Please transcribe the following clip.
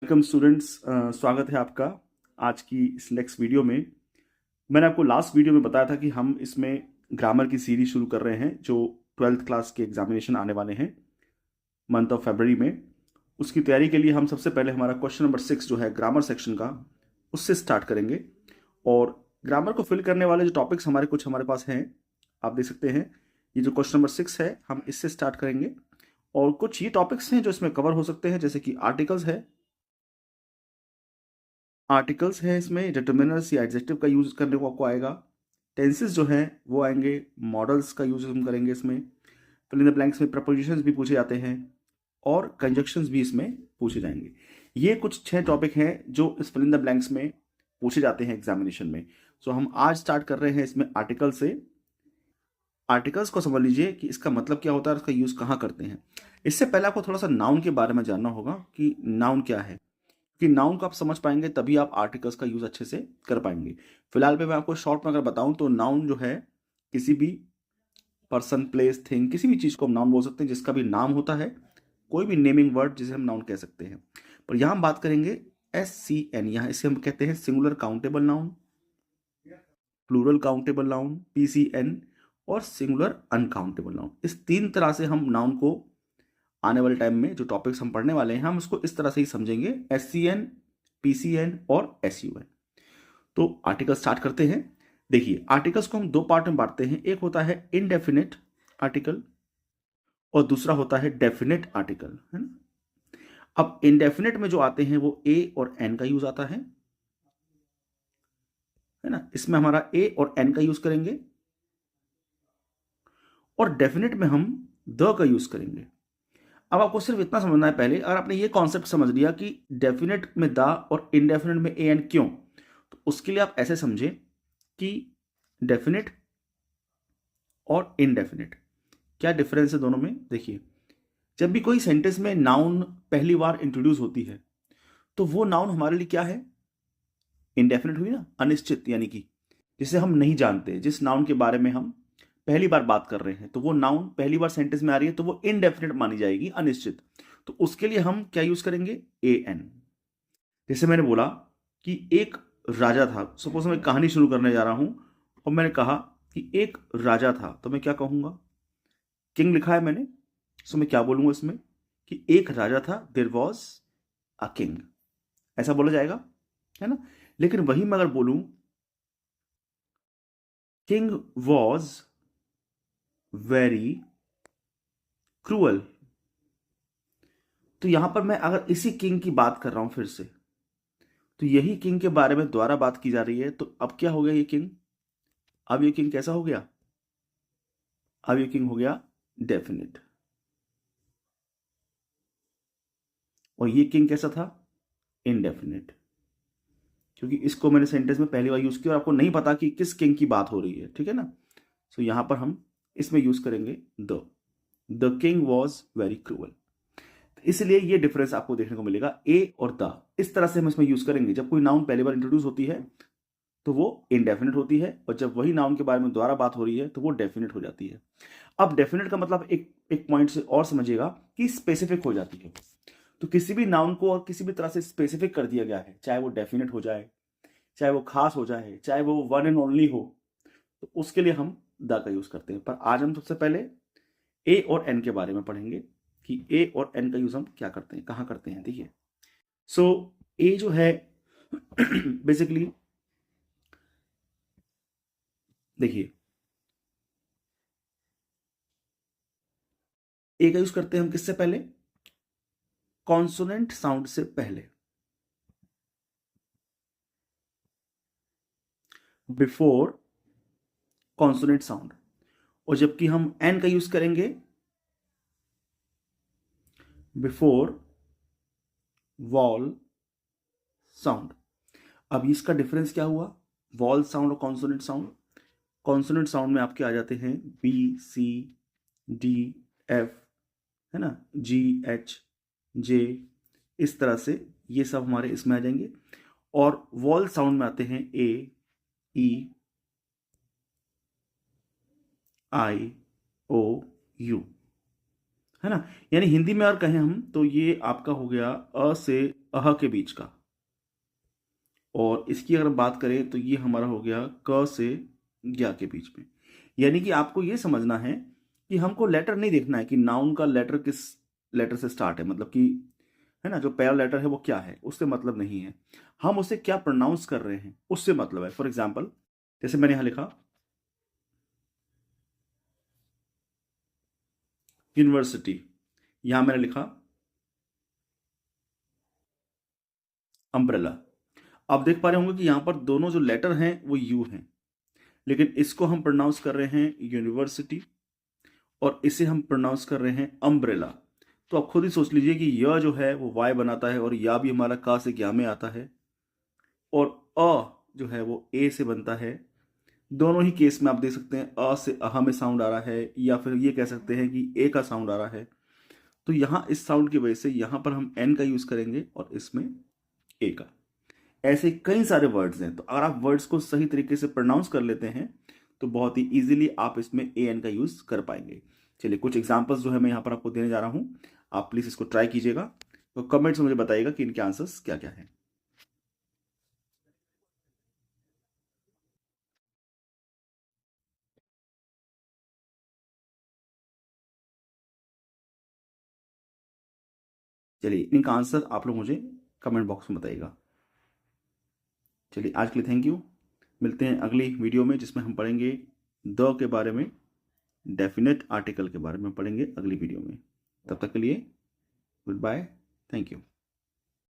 Welcome students, स्वागत है आपका आज की इस नेक्स्ट वीडियो में। मैंने आपको लास्ट वीडियो में बताया था कि हम इसमें ग्रामर की सीरीज शुरू कर रहे हैं जो 12th क्लास के एग्जामिनेशन आने वाले हैं मंथ ऑफ फरवरी में। उसकी तैयारी के लिए हम सबसे पहले हमारा क्वेश्चन नंबर 6 जो है ग्रामर सेक्शन का, उससे स्टार्ट करेंगे। और ग्रामर को फिल करने वाले जो टॉपिक्स हमारे पास हैं, आप देख सकते हैं। ये जो क्वेश्चन नंबर 6 है हम इससे स्टार्ट करेंगे। और कुछ ये टॉपिक्स हैं जो इसमें कवर हो सकते हैं, जैसे कि आर्टिकल्स है, इसमें डिटर्मिनर्स या एडजेक्टिव का यूज करने को आपको आएगा। टेंसेस जो हैं वो आएंगे, मॉडल्स का यूज हम करेंगे इसमें। फिल इन द ब्लैंक्स में प्रपोजिशंस भी पूछे जाते हैं और कंजक्शंस भी इसमें पूछे जाएंगे। ये कुछ 6 टॉपिक हैं जो इस फिल इन द ब्लैंक्स में पूछे जाते हैं एग्जामिनेशन में। सो हम आज स्टार्ट कर रहे हैं इसमें आर्टिकल से। आर्टिकल्स को समझ लीजिए कि इसका मतलब क्या होता है और इसका यूज कहाँ करते हैं। इससे पहले आपको थोड़ा सा नाउन के बारे में जानना होगा कि नाउन क्या है, कि नाउन को आप समझ पाएंगे तभी आप आर्टिकल्स का यूज अच्छे से कर पाएंगे। फिलहाल पे मैं आपको शॉर्ट में अगर बताऊं तो नाउन जो है किसी भी पर्सन, प्लेस, थिंग, किसी भी चीज को हम नाउन बोल सकते हैं जिसका भी नाम होता है, कोई भी नेमिंग वर्ड जिसे हम नाउन कह सकते हैं। पर यहां हम बात करेंगे SCN, यहाँ इसे हम कहते हैं singular countable noun, plural countable noun PCN, और सिंगुलर अनकाउंटेबल नाउन। इस 3 तरह से हम नाउन को आने वाले टाइम में जो टॉपिक्स हम पढ़ने वाले हैं हम उसको इस तरह से ही समझेंगे, SCN, PCN और SUN। तो आर्टिकल स्टार्ट करते हैं। देखिए, आर्टिकल्स को हम 2 पार्ट में बांटते हैं। एक होता है इनडेफिनेट आर्टिकल और दूसरा होता है डेफिनेट आर्टिकल, है ना। अब इनडेफिनेट में जो आते हैं वो A और N का यूज आता है ना। इसमें हमारा A और N का यूज करेंगे और डेफिनेट में हम द का यूज करेंगे। अब आपको सिर्फ इतना समझना है पहले, अगर आपने ये कॉन्सेप्ट समझ लिया कि डेफिनेट में द और इनडेफिनेट में ए एन क्यों, तो उसके लिए आप ऐसे समझे कि डेफिनेट और इनडेफिनेट क्या डिफरेंस है दोनों में। देखिए, जब भी कोई सेंटेंस में नाउन पहली बार इंट्रोड्यूस होती है तो वो नाउन हमारे लिए क्या है, इनडेफिनेट हुई ना, अनिश्चित, यानी कि जिसे हम नहीं जानते, जिस नाउन के बारे में हम पहली बार बात कर रहे हैं, तो वो नाउन पहली बार सेंटेंस में आ रही है तो वो इनडेफिनेट मानी जाएगी, अनिश्चित। तो उसके लिए हम क्या यूज करेंगे, AN। जैसे मैंने बोला कि एक राजा था, सपोज मैं कहानी शुरू करने जा रहा हूं और मैंने कहा कि एक राजा था, तो मैं क्या कहूंगा, किंग लिखा है मैंने, सो मैं क्या बोलूंगा इसमें कि एक राजा था, देयर वॉज अ किंग, ऐसा बोला जाएगा, है ना। लेकिन वही मैं अगर बोलूं किंग वॉज वेरी क्रूअल, तो यहां पर मैं अगर इसी किंग की बात कर रहा हूं फिर से, तो यही किंग के बारे में दोबारा बात की जा रही है, तो अब क्या हो गया ये किंग, अब ये किंग कैसा हो गया, अब ये किंग हो गया डेफिनेट। और ये किंग कैसा था, इनडेफिनेट, क्योंकि इसको मैंने सेंटेंस में पहली बार यूज किया और आपको नहीं पता कि किस किंग की बात हो रही है, ठीक है ना। सो यहां पर हम इसमें यूज करेंगे the king was very cruel. इसलिए ये डिफरेंस आपको देखने को मिलेगा, ए और द, इस तरह से हम इसमें यूज करेंगे। जब कोई नाउन पहली बार इंट्रोड्यूस होती है तो वो इनडेफिनेट होती है, और जब वही नाउन के बारे में दोबारा बात हो रही है तो वो डेफिनेट हो जाती है। अब डेफिनेट का मतलब एक एक पॉइंट से और समझिएगा कि स्पेसिफिक हो जाती है। तो किसी भी नाउन को और किसी भी तरह से स्पेसिफिक कर दिया गया है, चाहे वो डेफिनेट हो जाए, चाहे वो खास हो जाए, चाहे वो वन एंड ओनली हो, तो उसके लिए हम द का यूज करते हैं। पर आज हम सबसे पहले ए और एन के बारे में पढ़ेंगे कि ए और एन का यूज हम क्या करते हैं, कहां करते हैं। देखिए, सो ए जो है बेसिकली देखिए, ए का यूज करते हैं हम किससे पहले, कॉन्सोनेंट साउंड से पहले, बिफोर कॉन्सोनेंट साउंड। और जबकि हम एन का यूज करेंगे बिफोर वॉल साउंड। अब इसका डिफरेंस क्या हुआ, वॉल साउंड और कॉन्सोनेंट साउंड। कॉन्सोनेंट साउंड में आपके आ जाते हैं B, C, D, F, है ना, G, H, J, इस तरह से ये सब हमारे इसमें आ जाएंगे। और वॉल साउंड में आते हैं A, E, I, O, U, है ना। यानी हिंदी में और कहें हम तो ये आपका हो गया अ से अह के बीच का। और इसकी अगर बात करें तो ये हमारा हो गया क से ज्ञा के बीच में। यानी कि आपको ये समझना है कि हमको लेटर नहीं देखना है कि नाउन का लेटर किस लेटर से स्टार्ट है, मतलब कि है ना, जो पहला लेटर है वो क्या है, उससे मतलब नहीं है। हम उसे क्या प्रोनाउंस कर रहे हैं उससे मतलब है। फॉर एग्जाम्पल जैसे मैंने यहां लिखा यूनिवर्सिटी, यहां मैंने लिखा अम्ब्रेला। आप देख पा रहे होंगे कि यहां पर दोनों जो लेटर हैं वो यू हैं, लेकिन इसको हम प्रोनाउंस कर रहे हैं यूनिवर्सिटी और इसे हम प्रोनाउंस कर रहे हैं अम्ब्रेला। तो आप खुद ही सोच लीजिए कि यह जो है वो वाई बनाता है और या भी हमारा का से क्या में आता है, और अ जो है वो ए से बनता है। दोनों ही केस में आप देख सकते हैं अ से अह में साउंड आ रहा है, या फिर ये कह सकते हैं कि ए का साउंड आ रहा है। तो यहाँ इस साउंड की वजह से यहाँ पर हम एन का यूज करेंगे और इसमें ए का। ऐसे कई सारे वर्ड्स हैं, तो अगर आप वर्ड्स को सही तरीके से प्रोनाउंस कर लेते हैं तो बहुत ही इजीली आप इसमें ए एन का यूज कर पाएंगे। चलिए कुछ एग्जांपल्स जो है मैं यहाँ पर आपको देने जा रहा हूँ, आप प्लीज इसको ट्राई कीजिएगा। तो कमेंट्स में मुझे बताइएगा कि इनके आंसर्स क्या क्या हैं। चलिए इनका आंसर आप लोग मुझे कमेंट बॉक्स में बताइएगा। चलिए आज के लिए थैंक यू। मिलते हैं अगली वीडियो में जिसमें हम पढ़ेंगे द के बारे में, डेफिनेट आर्टिकल के बारे में पढ़ेंगे अगली वीडियो में। तब तक के लिए गुड बाय, थैंक यू।